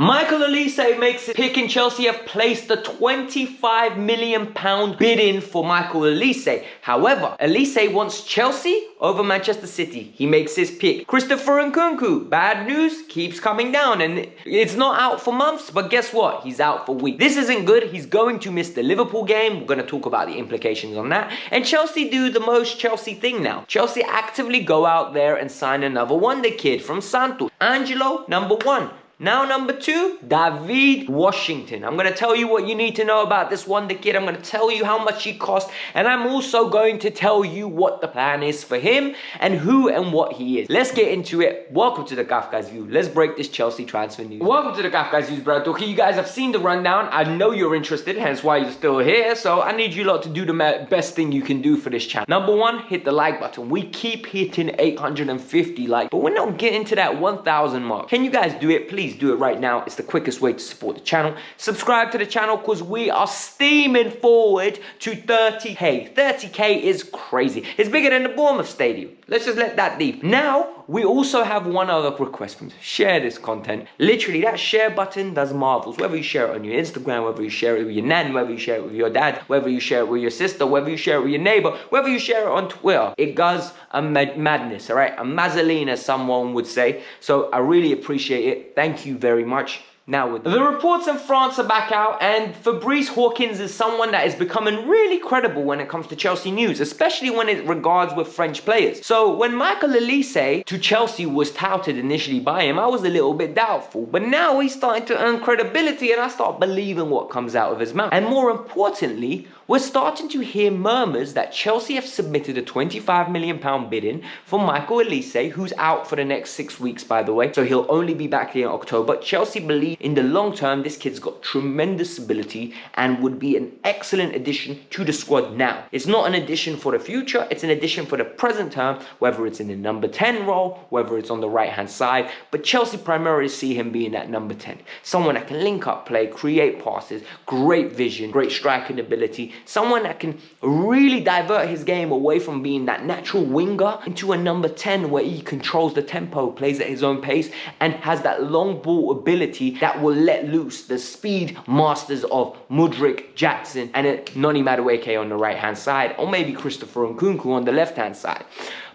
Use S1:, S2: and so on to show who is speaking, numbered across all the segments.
S1: Michael Olise makes it pick, and Chelsea have placed a £25 million bid in for Michael Olise. However, Olise wants Chelsea over Manchester City. He makes his pick. Christopher Nkunku, bad news, keeps coming down, and it's not out for months, but guess what? He's out for weeks. This isn't good. He's going to miss the Liverpool game. We're going to talk about the implications on that. And Chelsea do the most Chelsea thing now. Chelsea actively go out there and sign another wonder kid from Santos. Angelo, number 1. Now number 2, David Washington. I'm going to tell you what you need to know about this wonder kid. I'm going to tell you how much he costs. And I'm also going to tell you what the plan is for him and who and what he is. Let's get into it. Welcome to the Kavkas View. Let's break this Chelsea transfer news. Welcome to the Kavkas View, brother. Okay, you guys have seen the rundown. I know you're interested, hence why you're still here. So I need you lot to do the best thing you can do for this channel. Number 1, hit the like button. We keep hitting 850 likes, but we're not getting to that 1,000 mark. Can you guys do it, please? Do it right now. It's the quickest way to support the channel. Subscribe to the channel because we are steaming forward to 30k. 30k is crazy. It's bigger than the Bournemouth Stadium. Let's just let that deep. Now, we also have one other request from you. Share this content. Literally, that share button does marvels. Whether you share it on your Instagram, whether you share it with your nan, whether you share it with your dad, whether you share it with your sister, whether you share it with your neighbor, whether you share it on Twitter. It does a madness, all right? A mazzoline, as someone would say. So I really appreciate it. Thank you very much. Now, the reports in France are back out, and Fabrice Hawkins is someone that is becoming really credible when it comes to Chelsea news, especially when it regards with French players. So when Michael Olise to Chelsea was touted initially by him, I was a little bit doubtful, but now he's starting to earn credibility, and I start believing what comes out of his mouth. And more importantly, we're starting to hear murmurs that Chelsea have submitted a £25 million bid in for Michael Olise, who's out for the next 6 weeks, by the way. So he'll only be back here in October. Chelsea believe in the long term, this kid's got tremendous ability and would be an excellent addition to the squad now. It's not an addition for the future, it's an addition for the present term, whether it's in the number 10 role, whether it's on the right-hand side. But Chelsea primarily see him being that number 10. Someone that can link up play, create passes, great vision, great striking ability. Someone that can really divert his game away from being that natural winger into a number 10 where he controls the tempo, plays at his own pace, and has that long ball ability that will let loose the speed masters of Mudryk, Jackson, and Noni Madueke on the right-hand side, or maybe Christopher Nkunku on the left-hand side.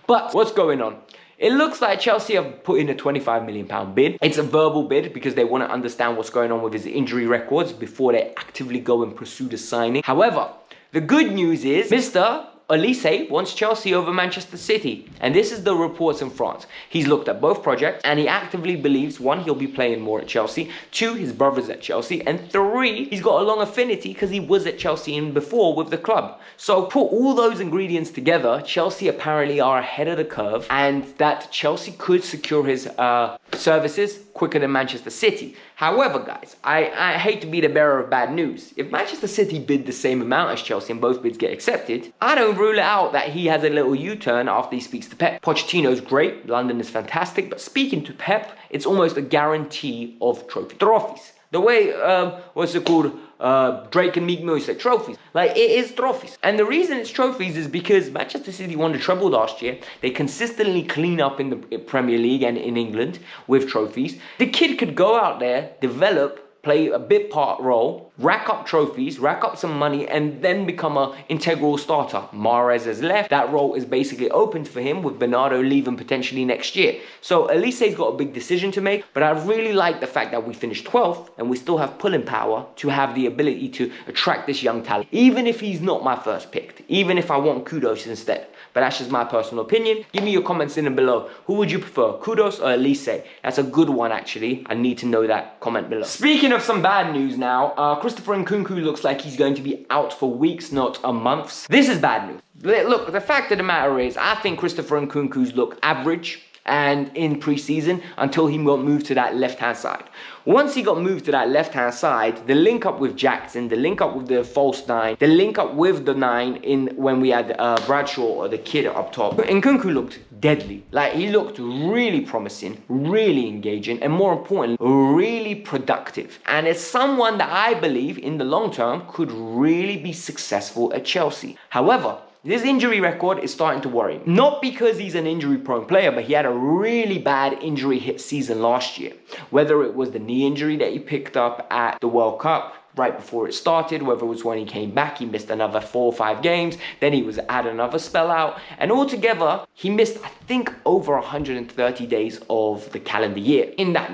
S1: But what's going on? It looks like Chelsea have put in a £25 million bid. It's a verbal bid because they want to understand what's going on with his injury records before they actively go and pursue the signing. However, the good news is Mr. Olise wants Chelsea over Manchester City, and this is the reports in France. He's looked at both projects and he actively believes, 1, he'll be playing more at Chelsea, 2, his brother's at Chelsea, and 3, he's got a long affinity because he was at Chelsea in before with the club. So put all those ingredients together, Chelsea apparently are ahead of the curve, and that Chelsea could secure his services quicker than Manchester City. However, guys, I hate to be the bearer of bad news. If Manchester City bid the same amount as Chelsea and both bids get accepted, I don't rule it out that he has a little U-turn after he speaks to Pep. Pochettino's great, London is fantastic, but speaking to Pep, it's almost a guarantee of trophies. The way, what's it called? Drake and Meek Mill say trophies. Like, it is trophies. And the reason it's trophies is because Manchester City won the treble last year. They consistently clean up in the Premier League and in England with trophies. The kid could go out there, develop, play a bit part role, rack up trophies, rack up some money, and then become an integral starter. Mahrez has left. That role is basically open for him, with Bernardo leaving potentially next year. So Olise's got a big decision to make, but I really like the fact that we finished 12th and we still have pulling power to have the ability to attract this young talent, even if he's not my first pick, even if I want Kudos instead. But that's just my personal opinion. Give me your comments in and below. Who would you prefer, Kudos or Olise? That's a good one, actually. I need to know that. Comment below. Speaking of some bad news now, Christopher Nkunku looks like he's going to be out for weeks, not months. This is bad news. Look, the fact of the matter is, I think Christopher Nkunku's look average and in pre-season until he got moved to that left-hand side. Once he got moved to that left-hand side, the link up with Jackson, the link up with the false 9, the link up with the 9 in when we had Bradshaw or the kid up top, Nkunku looked deadly. Like, he looked really promising, really engaging, and more importantly, really productive. And it's someone that I believe in the long term could really be successful at Chelsea. However, this injury record is starting to worry me. Not because he's an injury-prone player, but he had a really bad injury-hit season last year. Whether it was the knee injury that he picked up at the World Cup right before it started, whether it was when he came back, he missed another 4 or 5 games, then he was at another spell out, and altogether, he missed, I think, over 130 days of the calendar year. In that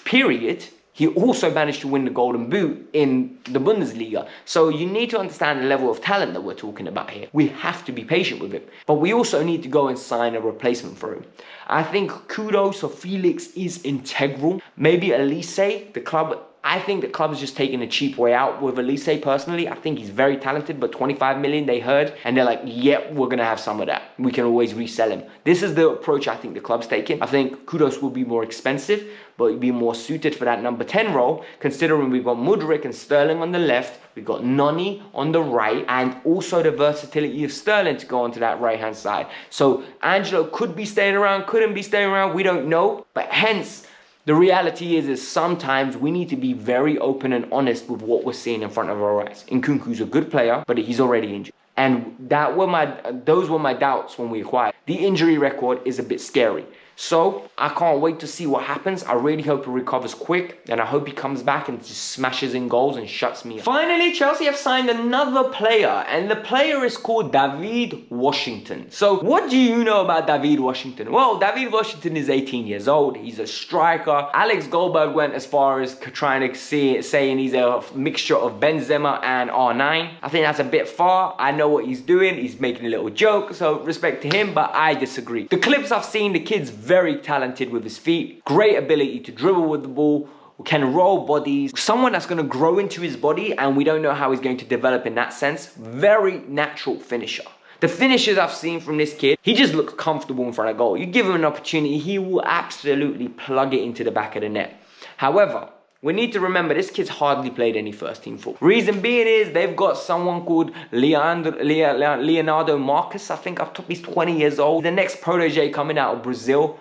S1: period, he also managed to win the Golden Boot in the Bundesliga. So you need to understand the level of talent that we're talking about here. We have to be patient with him. But we also need to go and sign a replacement for him. I think Kudos or Felix is integral. Maybe Olise, the club. I think the club is just taking a cheap way out with Olise personally. I think he's very talented, but 25 million they heard, and they're like, yep, we're going to have some of that. We can always resell him. This is the approach I think the club's taking. I think Kudos will be more expensive, but be more suited for that number 10 role, considering we've got Mudryk and Sterling on the left, we've got Noni on the right, and also the versatility of Sterling to go onto that right-hand side. So Angelo could be staying around, couldn't be staying around, we don't know, but hence, the reality is sometimes we need to be very open and honest with what we're seeing in front of our eyes. Nkunku's a good player, but he's already injured. And those were my doubts when we acquired. The injury record is a bit scary. So I can't wait to see what happens. I really hope he recovers quick, and I hope he comes back and just smashes in goals and shuts me up. Finally, Chelsea have signed another player, and the player is called David Washington. So what do you know about David Washington? Well, David Washington is 18 years old. He's a striker. Alex Goldberg went as far as trying to saying he's a mixture of Benzema and R9. I think that's a bit far. I know what he's doing. He's making a little joke, so respect to him, but I disagree. The clips I've seen, the kid's very talented with his feet, great ability to dribble with the ball, can roll bodies, someone that's going to grow into his body, and we don't know how he's going to develop in that sense. Very natural finisher. The finishes I've seen from this kid, he just looks comfortable in front of goal. You give him an opportunity, he will absolutely plug it into the back of the net. However, we need to remember this kid's hardly played any first team football. Reason being is they've got someone called Leonardo Marcus, I think up top. He's 20 years old. The next protege coming out of Brazil.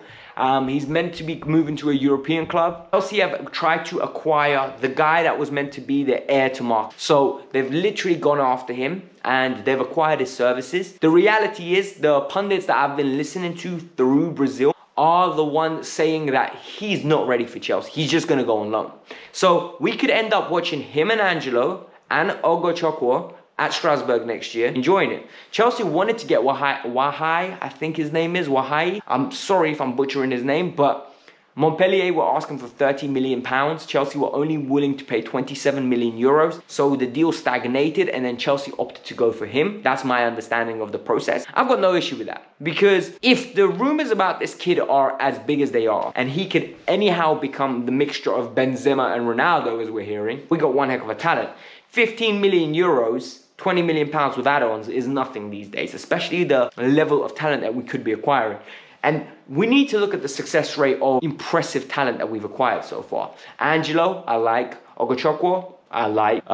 S1: He's meant to be moving to a European club. Chelsea have tried to acquire the guy that was meant to be the heir to Marcus. So they've literally gone after him and they've acquired his services. The reality is the pundits that I've been listening to through Brazil are the ones saying that he's not ready for Chelsea. He's just going to go on loan. So we could end up watching him and Angelo and Ogochukwu at Strasbourg next year, enjoying it. Chelsea wanted to get Wahai, I think his name is, Wahai. I'm sorry if I'm butchering his name, but Montpellier were asking for £30 million. Chelsea were only willing to pay 27 million euros. So the deal stagnated and then Chelsea opted to go for him. That's my understanding of the process. I've got no issue with that. Because if the rumors about this kid are as big as they are, and he could anyhow become the mixture of Benzema and Ronaldo, as we're hearing, we got one heck of a talent. 15 million euros, 20 million pounds with add-ons is nothing these days, especially the level of talent that we could be acquiring. And we need to look at the success rate of impressive talent that we've acquired so far. Angelo, I like. Ogochukwu, I like.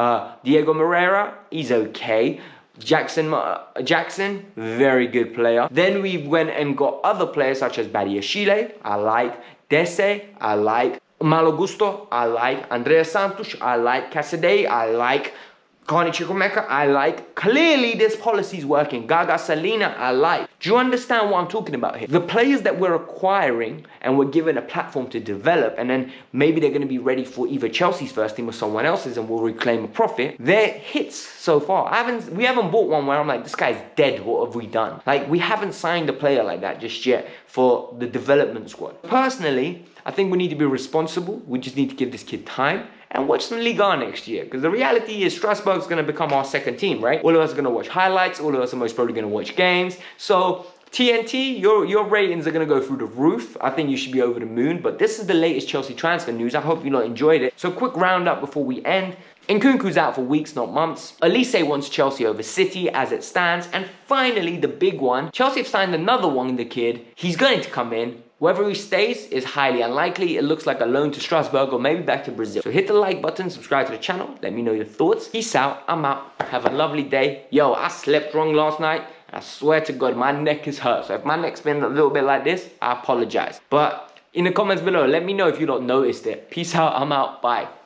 S1: Diego Moreira, he's okay. Jackson, very good player. Then we went and got other players such as Badiashile, I like. Dese, I like. Malo Gusto, I like. Andrea Santos, I like. Casadei, I like. Carney Chukwemeka, I like. Clearly this policy is working. Gaga Salina, I like. Do you understand what I'm talking about here? The players that we're acquiring and we're given a platform to develop, and then maybe they're going to be ready for either Chelsea's first team or someone else's and we'll reclaim a profit. They're hits so far. We haven't bought one where I'm like, this guy's dead, what have we done? Like, we haven't signed a player like that just yet for the development squad. Personally, I think we need to be responsible. We just need to give this kid time and watch some Liga next year. Because the reality is Strasbourg's going to become our second team, right? All of us are going to watch highlights. All of us are most probably going to watch games. So TNT, your ratings are going to go through the roof. I think you should be over the moon. But this is the latest Chelsea transfer news. I hope you lot enjoyed it. So quick roundup before we end. Nkunku's out for weeks, not months. Olise wants Chelsea over City as it stands. And finally, the big one. Chelsea have signed another one, the kid. He's going to come in. Whether he stays is highly unlikely. It looks like a loan to Strasbourg or maybe back to Brazil. So hit the like button, subscribe to the channel. Let me know your thoughts. Peace out. I'm out. Have a lovely day. Yo, I slept wrong last night. I swear to God, my neck is hurt. So if my neck's been a little bit like this, I apologize. But in the comments below, let me know if you don't noticed it. Peace out. I'm out. Bye.